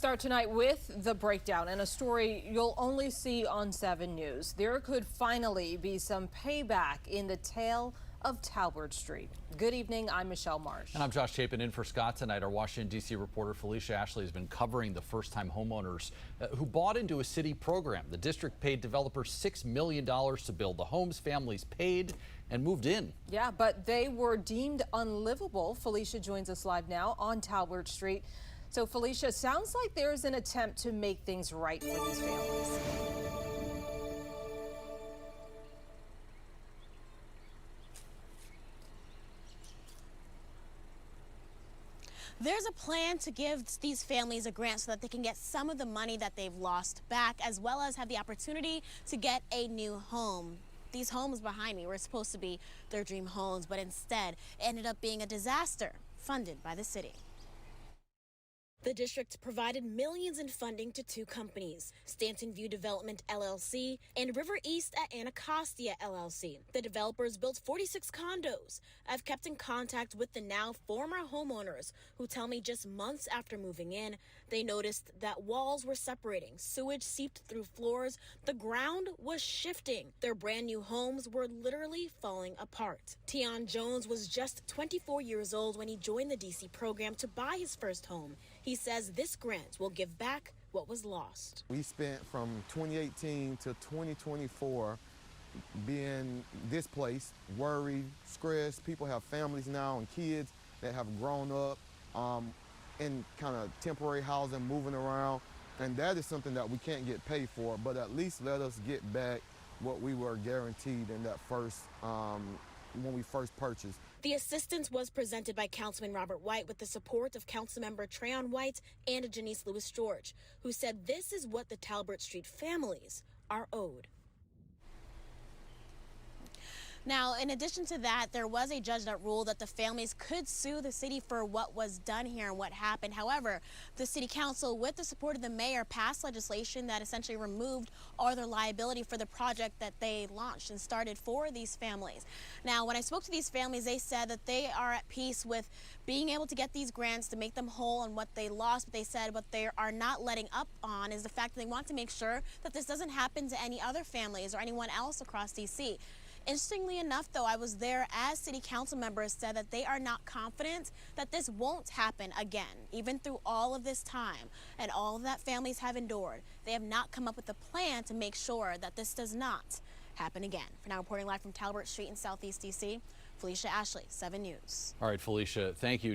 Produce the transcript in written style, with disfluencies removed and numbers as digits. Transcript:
Start tonight with the breakdown and a story you'll only see on 7 News. There could finally be some payback in the tale of Talbert Street. Good evening, I'm Michelle Marsh. And I'm Josh Chapin in for Scott tonight. Our Washington, D.C. reporter Felicia Ashley has been covering the first-time homeowners who bought into a city program. The district paid developers $6 million to build the homes. Families paid and moved in. Yeah, but they were deemed unlivable. Felicia joins us live now on Talbert Street. So Felicia, sounds like there's an attempt to make things right for these families. There's a plan to give these families a grant so that they can get some of the money that they've lost back, as well as have the opportunity to get a new home. These homes behind me were supposed to be their dream homes, but instead ended up being a disaster funded by the city. The district provided millions in funding to 2 companies, Stanton View Development LLC and River East at Anacostia LLC. The developers built 46 condos. I've kept in contact with the now former homeowners who tell me just months after moving in, they noticed that walls were separating, sewage seeped through floors, the ground was shifting. Their brand new homes were literally falling apart. Tion Jones was just 24 years old when he joined the DC program to buy his first home. He says this grant will give back what was lost. We spent from 2018 to 2024 being displaced, worried, stressed. People have families now and kids that have grown up in kind of temporary housing, moving around. And that is something that we can't get paid for, but at least let us get back what we were guaranteed in that first, when we first purchased. The assistance was presented by Councilman Robert White with the support of Councilmember Trayon White and Janice Lewis George, who said this is what the Talbert Street families are owed. Now, in addition to that, there was a judge that ruled that the families could sue the city for what was done here and what happened. However, the city council, with the support of the mayor, passed legislation that essentially removed all their liability for the project that they launched and started for these families. Now, when I spoke to these families, they said that they are at peace with being able to get these grants to make them whole on what they lost. But they said what they are not letting up on is the fact that they want to make sure that this doesn't happen to any other families or anyone else across D.C. Interestingly enough, though, I was there as city council members said that they are not confident that this won't happen again, even through all of this time and all that families have endured. They have not come up with a plan to make sure that this does not happen again. For now, reporting live from Talbert Street in Southeast D.C., Felicia Ashley, 7 News. All right, Felicia, thank you.